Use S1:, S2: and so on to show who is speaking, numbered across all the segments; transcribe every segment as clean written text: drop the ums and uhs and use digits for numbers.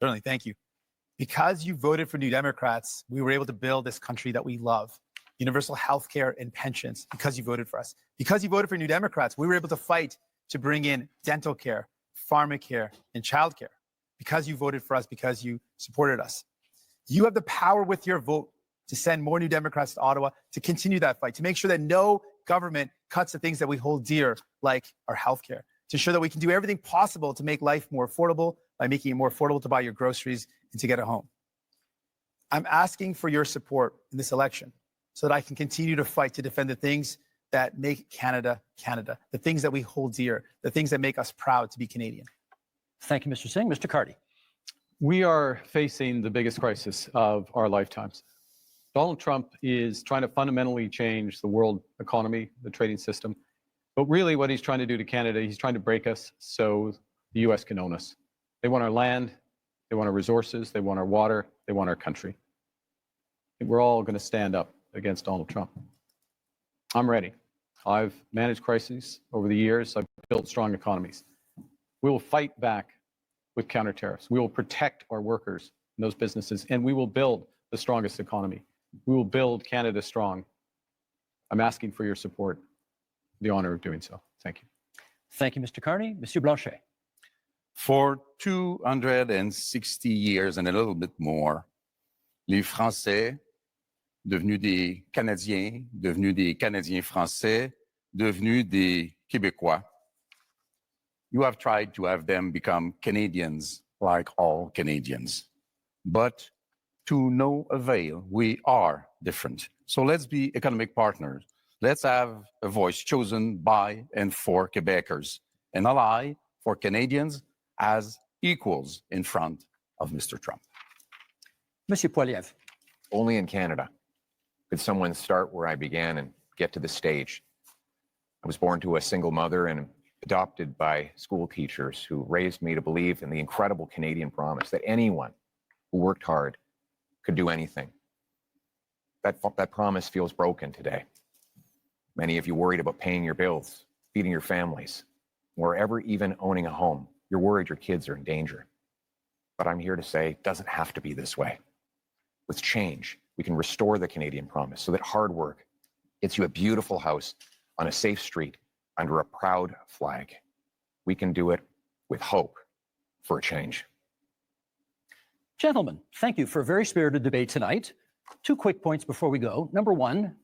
S1: Certainly, thank you. Because you voted for New Democrats, we were able to build this country that we love. Universal health care and pensions, because you voted for us. Because you voted for New Democrats, we were able to fight to bring in dental care, pharmacare, and childcare. Because you voted for us, because you supported us. You have the power with your vote to send more New Democrats to Ottawa, to continue that fight, to make sure that no government cuts the things that we hold dear, like our healthcare, to ensure that we can do everything possible to make life more affordable by making it more affordable to buy your groceries and to get a home. I'm asking for your support in this election so that I can continue to fight to defend the things that make Canada, Canada, the things that we hold dear, the things that make us proud to be Canadian.
S2: Thank you, Mr. Singh. Mr. Carney.
S3: We are facing the biggest crisis of our lifetimes. Donald Trump is trying to fundamentally change the world economy, the trading system. But really what he's trying to do to Canada, he's trying to break us so the US can own us. They want our land, they want our resources, they want our water, they want our country. And we're all going to stand up against Donald Trump. I'm ready. I've managed crises over the years. I've built strong economies. We will fight back with counter tariffs. We will protect our workers and those businesses, and we will build the strongest economy. We will build Canada strong. I'm asking for your support, the honor of doing so. Thank you.
S2: Thank you, Mr. Carney. Monsieur Blanchet.
S4: For 260 years and a little bit more, les Français, devenus des Canadiens français, devenus des Québécois, you have tried to have them become Canadians like all Canadians. But to no avail, we are different. So let's be economic partners. Let's have a voice chosen by and for Quebecers, an ally for Canadians as equals in front of Mr. Trump.
S2: Monsieur Poilievre.
S5: Only in Canada could someone start where I began and get to the stage. I was born to a single mother and adopted by school teachers who raised me to believe in the incredible Canadian promise that anyone who worked hard could do anything. That promise feels broken today. Many of you worried about paying your bills, feeding your families, or ever even owning a home. You're worried your kids are in danger. But I'm here to say it doesn't have to be this way. With change, we can restore the Canadian promise so that hard work gets you a beautiful house on a safe street under a proud flag. We can do it with hope for a change.
S2: Gentlemen, thank you for a very spirited debate tonight. 2 quick points before we go. Number one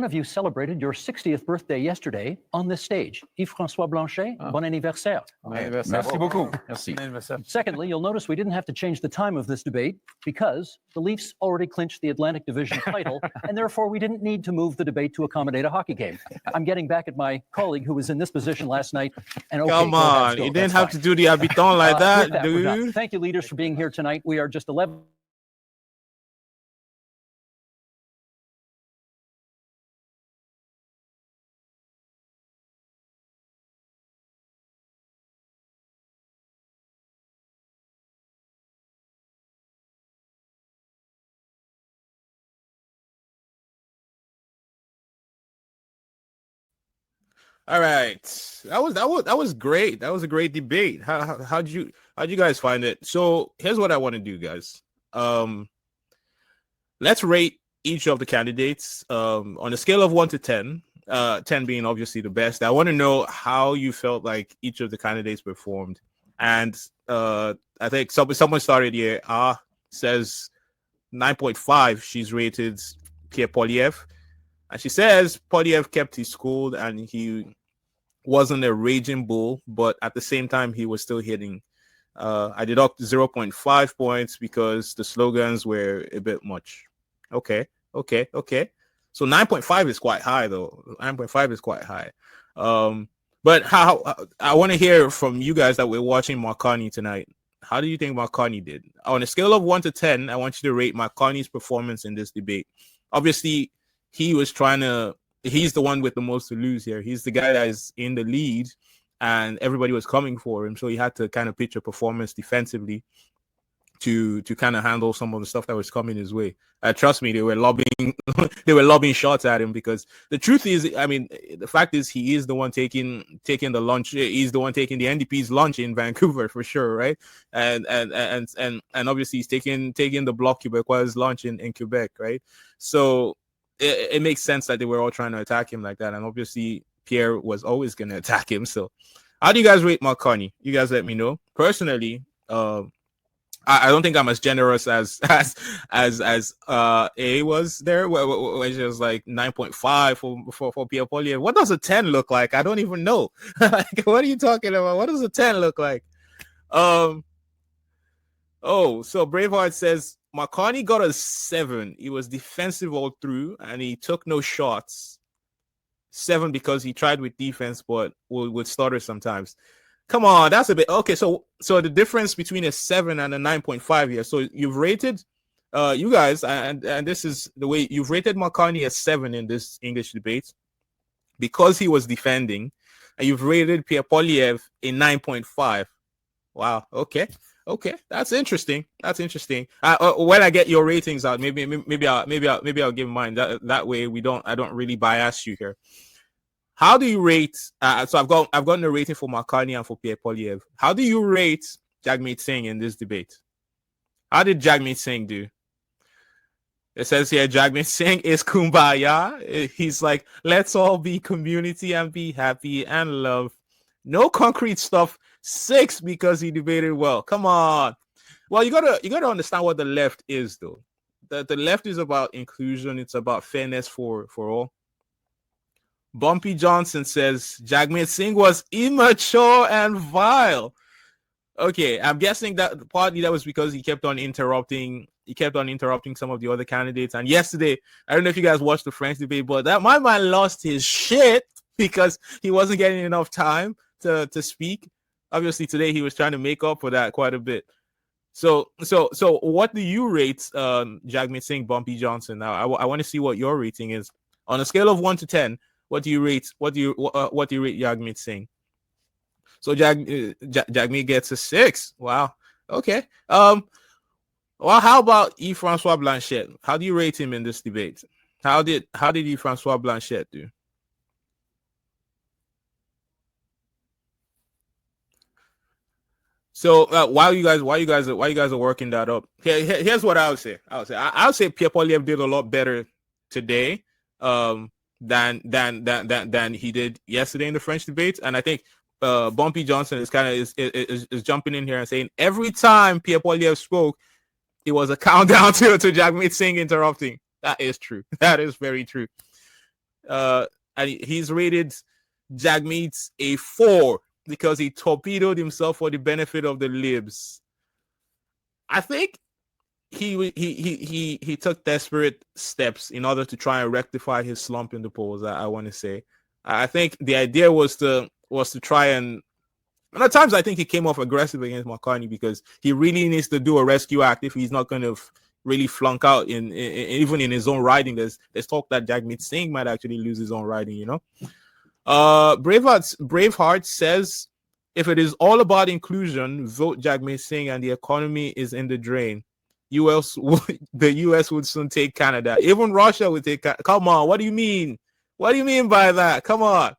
S2: of you celebrated your 60th birthday yesterday on this stage. Yves-François Blanchet, bon anniversaire.
S4: Merci beaucoup. Merci.
S2: Secondly, you'll notice we didn't have to change the time of this debate because the Leafs already clinched the Atlantic Division title, and therefore we didn't need to move the debate to accommodate a hockey game. I'm getting back at my colleague who was in this position last night. And okay,
S6: come on, you didn't have to do the habitant like that, dude.
S2: Thank you, leaders, for being here tonight. We are just 11.
S6: All right, that was great. That was a great debate. How'd you guys find it? So here's what I want to do, guys. Let's rate each of the candidates on a scale of 1 to 10. 10 being obviously the best. I want to know how you felt like each of the candidates performed. And I think someone started here. Says 9.5. She's rated Pierre Poilievre. And she says Poilievre kept his cool and he wasn't a raging bull, but at the same time, he was still hitting. I deduct 0.5 points because the slogans were a bit much. Okay. So 9.5 is quite high, though. 9.5 is quite high. But how I want to hear from you guys that we're watching Mark Carney tonight. How do you think Mark Carney did? On a scale of 1 to 10, I want you to rate Mark Carney's performance in this debate. Obviously, he's the one with the most to lose here. He's the guy that is in the lead and everybody was coming for him. So he had to kind of pitch a performance defensively to kind of handle some of the stuff that was coming his way. Trust me, they were lobbing they were lobbing shots at him, because the truth is, I mean, the fact is he is the one taking the lunch. He's the one taking the NDP's lunch in Vancouver for sure, right? And obviously he's taking the Bloc Québécois lunch in Quebec, right? So it makes sense that they were all trying to attack him like that, and obviously Pierre was always going to attack him. So how do you guys rate Mark Carney? You guys let me know. Personally, I don't think I'm as generous as A was there, which was like 9.5 for Pierre Poilievre. What does a 10 look like? I don't even know. Like, what are you talking about? What does a 10 look like? So Braveheart says McCartney got a 7. He was defensive all through and he took no shots. 7 because he tried with defense, but would stutter sometimes. Come on, that's a bit okay. So the difference between a 7 and a 9.5 here. So you've rated, you guys, and this is the way you've rated McCartney a 7 in this English debate because he was defending, and you've rated Pierre Poilievre a 9.5. Wow. Okay, that's interesting. When I get your ratings out, maybe I'll give mine. That way I don't really bias you here. How do you rate? So I've gotten a rating for McCartney and for Pierre Poilievre. How do you rate Jagmeet Singh in this debate? How did Jagmeet Singh do? It says here Jagmeet Singh is kumbaya. He's like, let's all be community and be happy and love. No concrete stuff. 6 because he debated well. Come on. Well, you gotta understand what the left is, though. The left is about inclusion. It's about fairness for all. Bumpy Johnson says Jagmeet Singh was immature and vile. Okay, I'm guessing that partly that was because he kept on interrupting some of the other candidates. And yesterday, I don't know if you guys watched the French debate, but that my man lost his shit because he wasn't getting enough time to speak. Obviously, today he was trying to make up for that quite a bit. So what do you rate Jagmeet Singh, Bumpy Johnson? Now, I want to see what your rating is on a scale of 1 to 10. What do you rate? What do you rate Jagmeet Singh? So Jagmeet gets a 6. Wow. Okay. Well, how about Yves-François Blanchet? How do you rate him in this debate? How did Yves-François Blanchet do? So while you guys are working that up, here's what I would say. I would say Pierre Poilievre did a lot better today. Than he did yesterday in the French debate, and I think Bumpy Johnson is jumping in here and saying every time Pierre Poilievre spoke, it was a countdown to Jagmeet Singh interrupting. That is true. That is very true. And he's rated Jagmeet a 4 because he torpedoed himself for the benefit of the libs. I think he took desperate steps in order to try and rectify his slump in the polls. I want to say, I think the idea was to try and at times I think he came off aggressive against McCartney because he really needs to do a rescue act if he's not going to really flunk out in even in his own riding. There's talk that Jagmeet Singh might actually lose his own riding. You know, Braveheart says if it is all about inclusion, vote Jagmeet Singh and the economy is in the drain. The US would soon take Canada. Even Russia would take. Come on, what do you mean? What do you mean by that? Come on,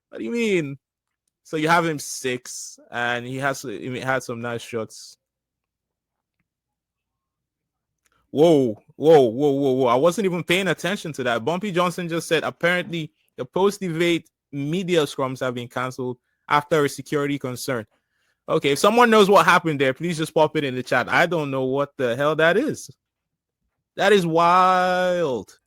S6: what do you mean? So you have him 6, and he had some nice shots. Whoa! I wasn't even paying attention to that. Bumpy Johnson just said apparently the post-debate media scrums have been cancelled after a security concern. Okay, if someone knows what happened there, please just pop it in the chat. I don't know what the hell that is. That is wild.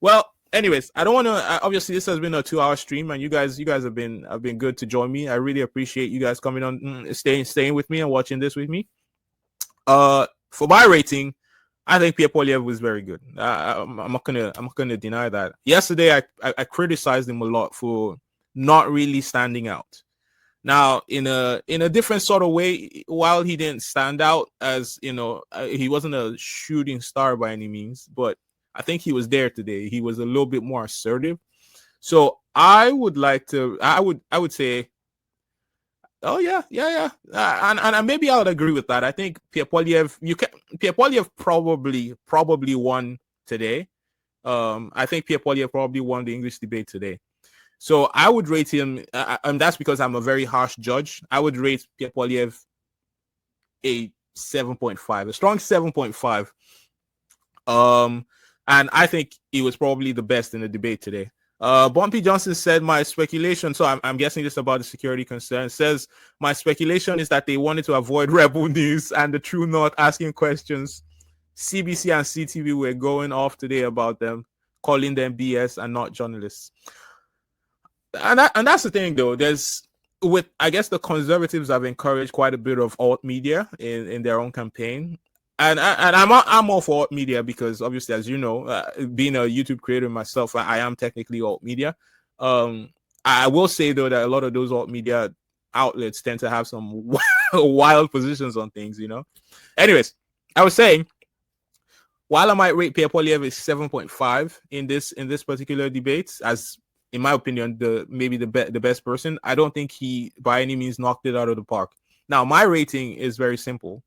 S6: Well, anyways, I don't want to. Obviously, this has been a 2-hour stream, and you guys have been good to join me. I really appreciate you guys coming on, staying with me and watching this with me. For my rating, I think Pierre Poilievre was very good. I'm not gonna deny that. Yesterday, I criticized him a lot for not really standing out. Now, in a different sort of way, while he didn't stand out as, you know, he wasn't a shooting star by any means, but I think he was there today. He was a little bit more assertive. So I would say Oh yeah. And maybe I would agree with that. I think Pierre Poilievre probably won today. I think Pierre Poilievre probably won the English debate today. So I would rate him, and that's because I'm a very harsh judge. I would rate Pierre Poilievre a 7.5, a strong 7.5. And I think he was probably the best in the debate today. Bumpy Johnson said, my speculation, so I'm guessing this about the security concern, says, my speculation is that they wanted to avoid Rebel News and the True North asking questions. CBC and CTV were going off today about them, calling them BS and not journalists. And that's the thing, though. I guess the conservatives have encouraged quite a bit of alt media in their own campaign. And I'm all for alt media because obviously, as you know, being a YouTube creator myself, I am technically alt media. I will say though that a lot of those alt media outlets tend to have some wild positions on things, you know. Anyways, I was saying, while I might rate Pierre Poilievre 7.5 in this particular debate, as in my opinion, maybe the best person, I don't think he by any means knocked it out of the park. Now, my rating is very simple.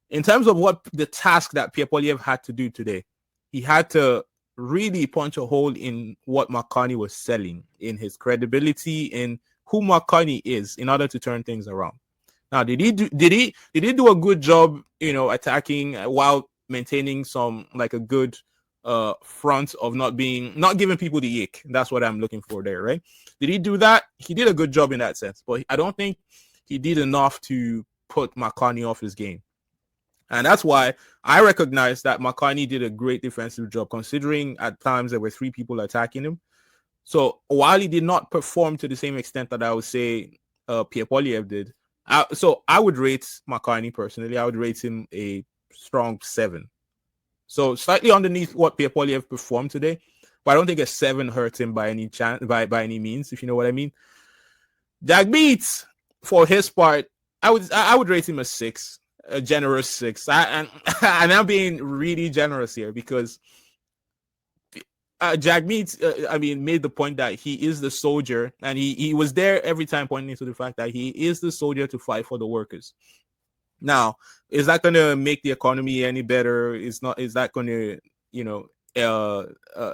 S6: In terms of what the task that Pierre Poilievre had to do today, he had to really punch a hole in what Carney was selling, in his credibility, in who Carney is, in order to turn things around. Now, did he do a good job, you know, attacking while maintaining some like a good front of not giving people the ick? That's what I'm looking for there, right? Did he do that? He did a good job in that sense, but I don't think he did enough to put Carney off his game. And that's why I recognize that Carney did a great defensive job, considering at times there were 3 people attacking him. So while he did not perform to the same extent that I would say Pierre Poilievre did, so I would rate Carney personally. I would rate him a strong 7. So slightly underneath what Pierre Poilievre performed today, but I don't think a 7 hurts him by any chance, by any means, if you know what I mean. Jagmeet, for his part, I would rate him a 6. A generous 6, and I'm being really generous here because Jagmeet, made the point that he is the soldier, and he was there every time pointing to the fact that he is the soldier to fight for the workers. Now, is that going to make the economy any better? Is that going to, you know,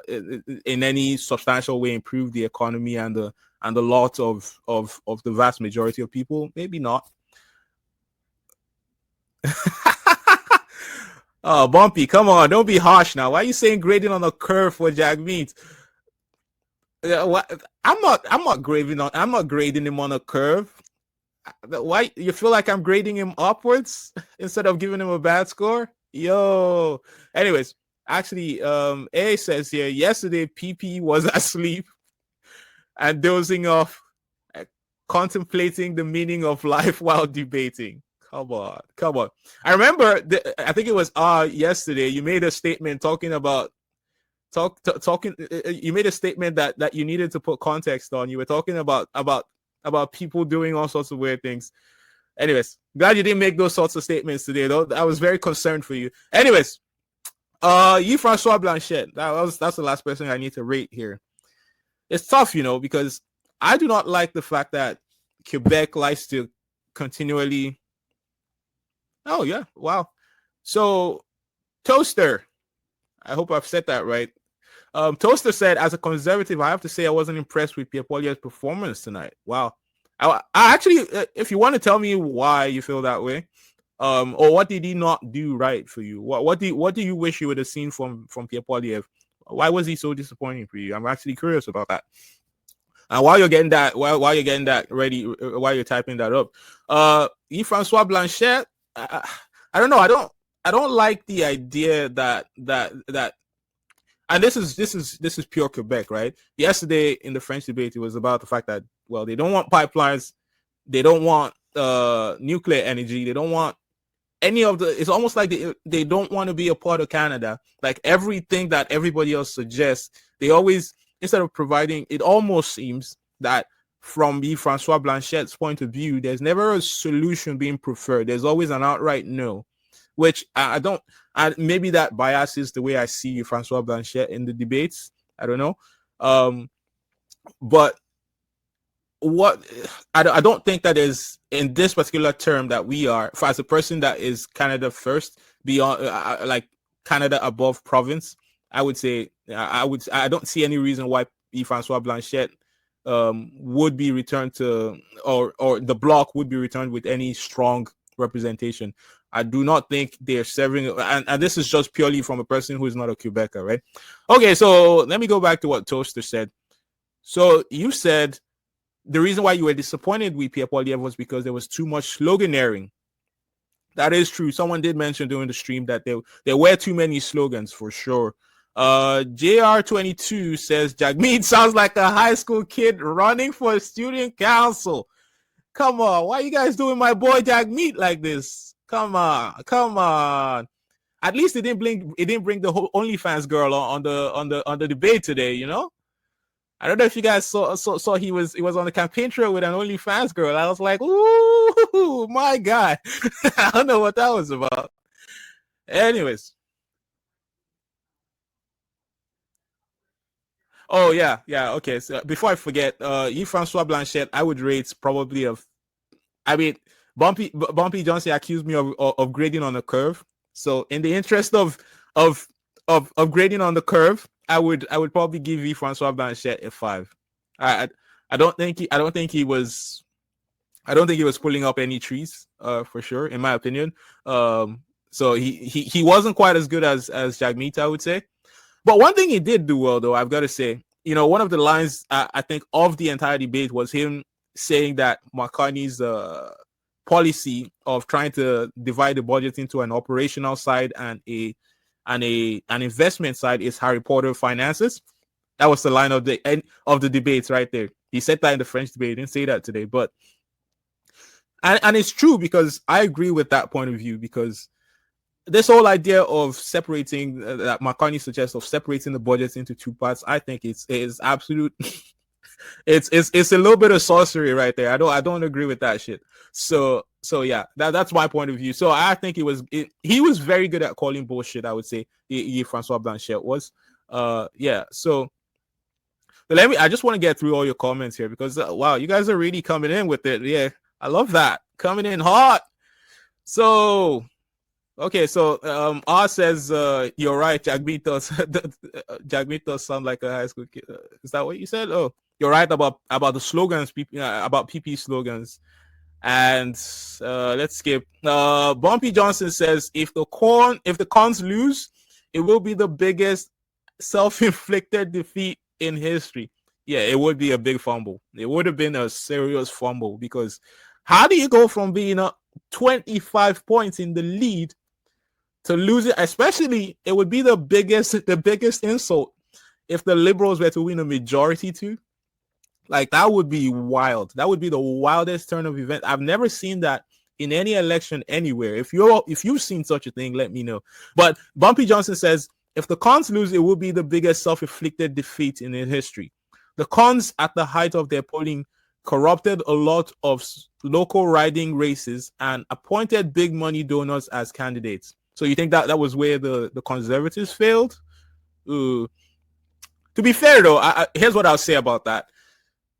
S6: in any substantial way improve the economy and the lot of the vast majority of people? Maybe not. Oh, Bumpy, come on, don't be harsh now. Why are you saying grading on a curve for Jagmeet? I'm not grading him on a curve. Why you feel like I'm grading him upwards instead of giving him a bad score? Yo. Anyways, actually, A says here, yesterday PP was asleep and dozing off, contemplating the meaning of life while debating. Come on. I remember, I think it was yesterday, you made a statement talking about, you made a statement that you needed to put context on. You were talking about people doing all sorts of weird things. Anyways, glad you didn't make those sorts of statements today, though. I was very concerned for you. Anyways, Francois Blanchet, that's the last person I need to rate here. It's tough, you know, because I do not like the fact that Quebec likes to continually... Oh, yeah. Wow. So, Toaster, I hope I've said that right. Toaster said, as a conservative, I have to say I wasn't impressed with Pierre Poilievre's performance tonight. Wow. I actually, if you want to tell me why you feel that way, or what did he not do right for you? What do you wish you would have seen from Pierre Poilievre? Why was he so disappointing for you? I'm actually curious about that. And while you're getting that, while you're getting that ready, while you're typing that up, Francois Blanchet, I don't know. I don't like the idea that and this is pure Quebec, right? Yesterday in the French debate, it was about the fact that, well, they don't want pipelines, they don't want nuclear energy, they don't want any of the. It's almost like they don't want to be a part of Canada. Like everything that everybody else suggests, they always, instead of providing, it almost seems that from Francois Blanchet's point of view, there's never a solution being preferred. There's always an outright no, which I don't. Maybe that biases the way I see Francois Blanchet in the debates. I don't know, but what I don't think that is in this particular term that we are, for as a person that is Canada first, beyond like Canada above province, I would say I don't see any reason why Francois Blanchette would be returned to, or the bloc would be returned with any strong representation. I do not think they're serving, and this is just purely from a person who is not a Quebecer, right? Okay, so let me go back to what Toaster said. So you said the reason why you were disappointed with Pierre Poilievre was because there was too much sloganeering. That is true. Someone did mention during the stream that there were too many slogans for sure. JR22 says Jagmeet sounds like a high school kid running for student council. Come on, why are you guys doing my boy Jagmeet like this? Come on. At least it didn't bring the whole OnlyFans girl on the debate today, you know? I don't know if you guys saw he was on the campaign trail with an OnlyFans girl. I was like, ooh, my God. I don't know what that was about. Anyways. Oh, yeah. Okay. So before I forget, Francois Blanchette, I would rate probably Bumpy Johnson accused me of grading on a curve. So in the interest of grading on the curve, I would probably give Francois Blanchette a 5. I don't think he was pulling up any trees for sure, in my opinion. So he wasn't quite as good as Jagmeet, I would say. But one thing he did do well, though, I've got to say, one of the lines I think of the entire debate was him saying that Carney's policy of trying to divide the budget into an operational side and an investment side is Harry Potter finances. That was the line of the end of the debates right there. He said that in the French debate. He didn't say that today, but and it's true, because I agree with that point of view, because this whole idea of separating that McCartney suggests, of separating the budgets into two parts, I think it's absolute. it's a little bit of sorcery right there. I don't agree with that shit. So yeah, that's my point of view. So I think he was very good at calling bullshit, I would say. Francois Blanchette was. Yeah. So but I just want to get through all your comments here, because wow, you guys are really coming in with it. Yeah, I love that, coming in hot. So okay, so R says you're right. Jagmeet does sound like a high school kid. Is that what you said? Oh, you're right about the slogans, about PP slogans. And let's skip. Bumpy Johnson says if the Cons lose, it will be the biggest self-inflicted defeat in history. Yeah, it would be a big fumble. It would have been a serious fumble, because how do you go from being up 25 points in the lead to lose it? Especially, it would be the biggest insult if the Liberals were to win a majority too. Like, that would be wild. That would be the wildest turn of events. I've never seen that in any election anywhere. If you've seen such a thing, let me know. But Bumpy Johnson says if the Cons lose, it will be the biggest self-inflicted defeat in history. The Cons, at the height of their polling, corrupted a lot of local riding races and appointed big money donors as candidates. So you think that was where the Conservatives failed? To be fair, though, here's what I'll say about that.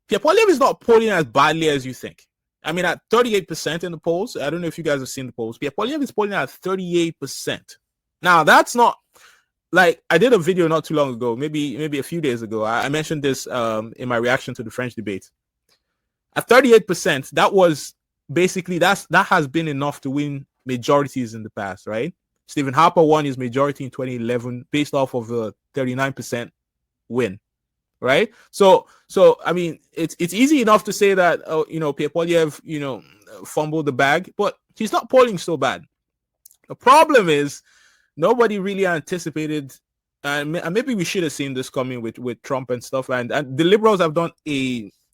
S6: Pierre Poilievre is not polling as badly as you think. I mean, at 38% in the polls, I don't know if you guys have seen the polls. Pierre Poilievre is polling at 38%. Now, that's not, like, I did a video not too long ago, maybe a few days ago. I mentioned this in my reaction to the French debate. At 38%, that was basically, that has been enough to win majorities in the past, right? Stephen Harper won his majority in 2011 based off of a 39% win. Right, so I mean, it's easy enough to say that Pierre Poilievre fumbled the bag, but he's not polling so bad. The problem is nobody really anticipated, and maybe we should have seen this coming with Trump and stuff. And the Liberals have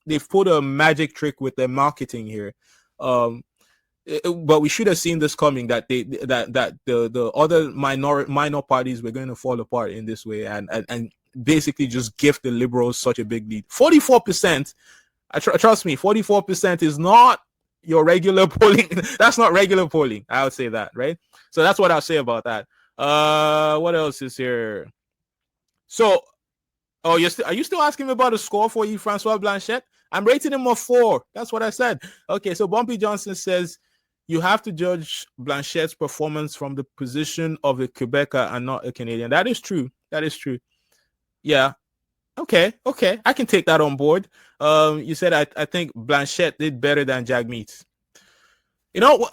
S6: they've put a magic trick with their marketing here, but we should have seen this coming, that the other minor parties were going to fall apart in this way, and basically just gift the Liberals such a big lead. 44%, trust me, 44% is not your regular polling. That's not regular polling. I would say that, right? So that's what I'll say about that. What else is here? So, are you still asking me about the score for Francois Blanchette? I'm rating him a 4. That's what I said. Okay, so Bumpy Johnson says you have to judge Blanchette's performance from the position of a Quebecer and not a Canadian. That is true. That is true. Yeah. Okay. I can take that on board. You said I think Blanchette did better than Jagmeet. You know,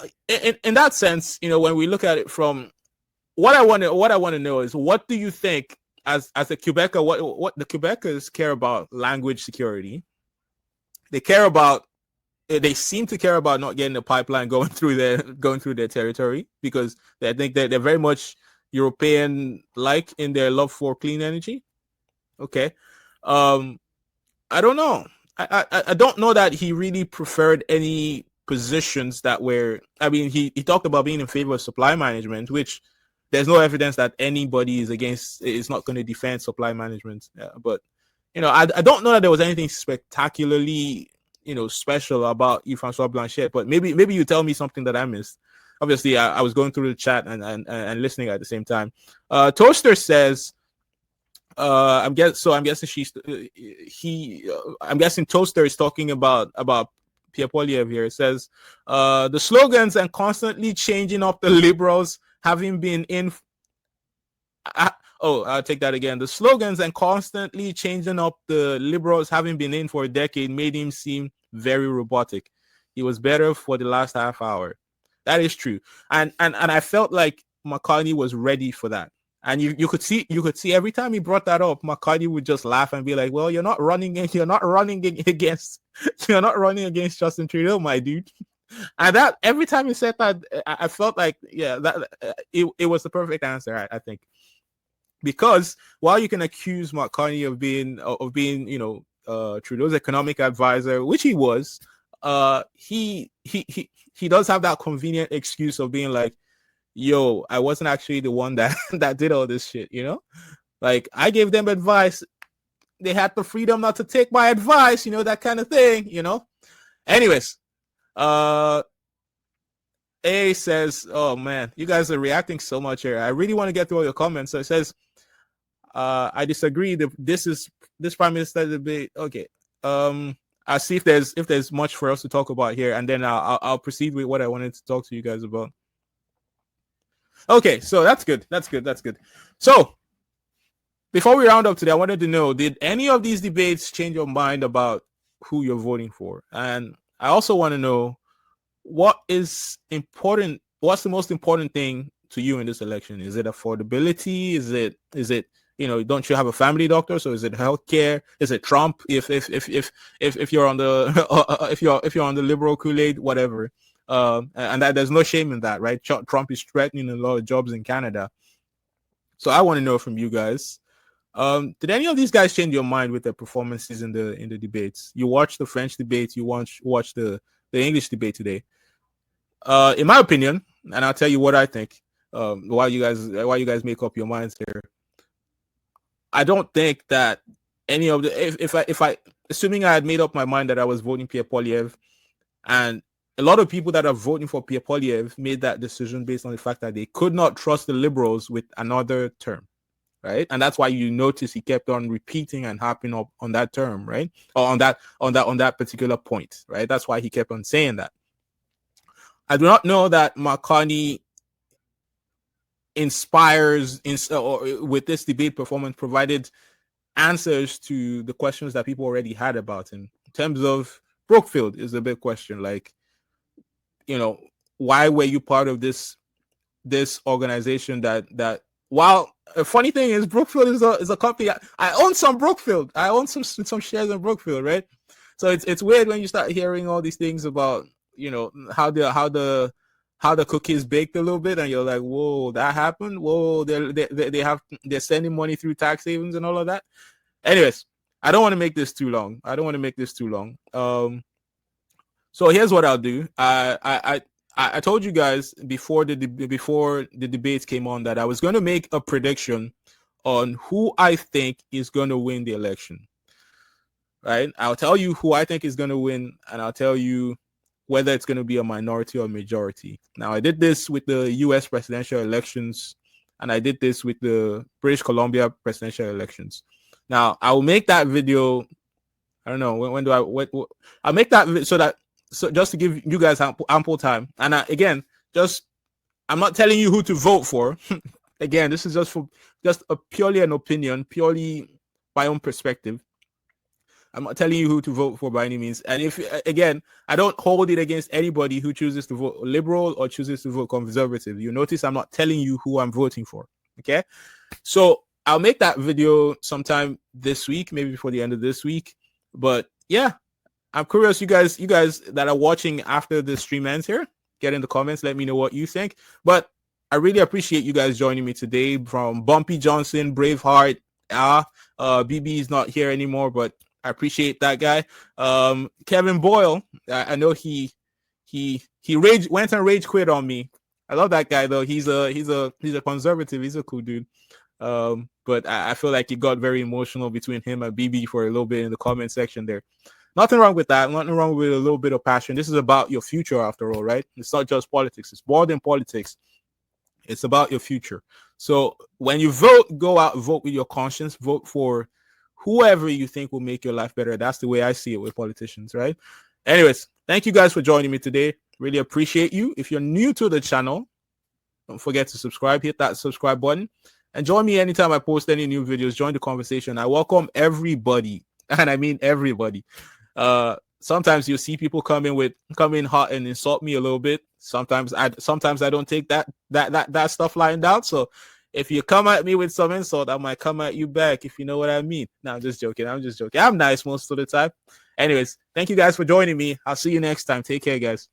S6: in that sense, you know, when we look at it from what I want to know is, what do you think as a Quebecer? What the Quebecers care about? Language security. They seem to care about not getting the pipeline going through their territory, because I think they're very much European-like in their love for clean energy. Okay, I don't know. I don't know that he really preferred any positions that were. I mean, he talked about being in favor of supply management, which there's no evidence that anybody is not going to defend supply management. But you know, I don't know that there was anything spectacularly, you know, special about Yves-François Blanchet. But maybe you tell me something that I missed. Obviously, I was going through the chat and listening at the same time. Toaster says, I'm guessing Toaster is talking about Pierre Poilievre here. It says, the slogans and constantly changing up the liberals having been in. I'll take that again. The slogans and constantly changing up the liberals having been in for a decade made him seem very robotic. He was better for the last half hour. That is true. And I felt like McCartney was ready for that. And you could see every time he brought that up, McCartney would just laugh and be like, well, you're not running against Justin Trudeau, my dude. And that every time he said that, I felt like, yeah, that it was the perfect answer, I think. Because while you can accuse McCartney of being, you know, Trudeau's economic advisor, which he was, he does have that convenient excuse of being like, yo, I wasn't actually the one that did all this shit, you know? Like, I gave them advice. They had the freedom not to take my advice, you know, that kind of thing, you know? Anyways, A says, oh man, you guys are reacting so much here. I really want to get through all your comments. So it says, I disagree. This Prime Minister debate. Okay. I'll see if there's much for us to talk about here, and then I'll proceed with what I wanted to talk to you guys about. Okay, so that's good. So before we round up today, I wanted to know, did any of these debates change your mind about who you're voting for? And I also want to know, what is important? What's the most important thing to you in this election? Is it affordability? Is it you know, don't you have a family doctor? So is it healthcare? Is it Trump? If you're on the if you're on the liberal Kool-Aid, whatever. And that there's no shame in that, right? Trump is threatening a lot of jobs in Canada. So I want to know from you guys, did any of these guys change your mind with their performances in the debates? You watched the French debate, you watch the English debate today. In my opinion, and I'll tell you what I think, while you guys make up your minds here. I don't think that any of the if I assuming I had made up my mind that I was voting Pierre Poilievre, and a lot of people that are voting for Pierre Poilievre made that decision based on the fact that they could not trust the liberals with another term, right? And that's why you notice he kept on repeating and harping up on that term, right? Or on that particular point, right? That's why he kept on saying that. I do not know that McCartney inspires or with this debate performance provided answers to the questions that people already had about him. In terms of Brookfield is a big question, like, you know, why were you part of this organization that while a funny thing is Brookfield is a company. I own some Brookfield. I own some shares in Brookfield, right? So it's weird when you start hearing all these things about, you know, how the cookie is baked a little bit, and you're like, whoa, that happened. Whoa, they're sending money through tax havens and all of that. Anyways, I don't want to make this too long. So here's what I'll do. I told you guys before the debates came on that I was going to make a prediction on who I think is going to win the election. Right? I'll tell you who I think is going to win, and I'll tell you whether it's going to be a minority or majority. Now, I did this with the U.S. presidential elections, and I did this with the British Columbia presidential elections. Now, I will make that video. I don't know. When do I'll make that so just to give you guys ample time. And again, I'm not telling you who to vote for. Again, this is just purely an opinion, purely my own perspective. I'm not telling you who to vote for by any means. And if, again, I don't hold it against anybody who chooses to vote liberal or chooses to vote conservative. You notice I'm not telling you who I'm voting for. Okay. So I'll make that video sometime this week, maybe before the end of this week. But yeah, I'm curious. You guys that are watching after the stream ends here, get in the comments. Let me know what you think. But I really appreciate you guys joining me today. From Bumpy Johnson, Braveheart. BB is not here anymore, but I appreciate that guy. Kevin Boyle, I know he went and rage quit on me. I love that guy though. He's a conservative. He's a cool dude. But I feel like it got very emotional between him and BB for a little bit in the comment section there. Nothing wrong with that. Nothing wrong with a little bit of passion. This is about your future after all, right? It's not just politics. It's more than politics. It's about your future. So when you vote, go out, vote with your conscience, vote for whoever you think will make your life better. That's the way I see it with politicians, right? Anyways, thank you guys for joining me today. Really appreciate you. If you're new to the channel, don't forget to subscribe. Hit that subscribe button. And join me anytime I post any new videos. Join the conversation. I welcome everybody. And I mean everybody. Sometimes you'll see people come in hot and insult me a little bit. Sometimes I don't take that stuff lying down. So if you come at me with some insult, I might come at you back, if you know what I mean. No, I'm just joking. I'm nice most of the time. Anyways, thank you guys for joining me. I'll see you next time. Take care, guys.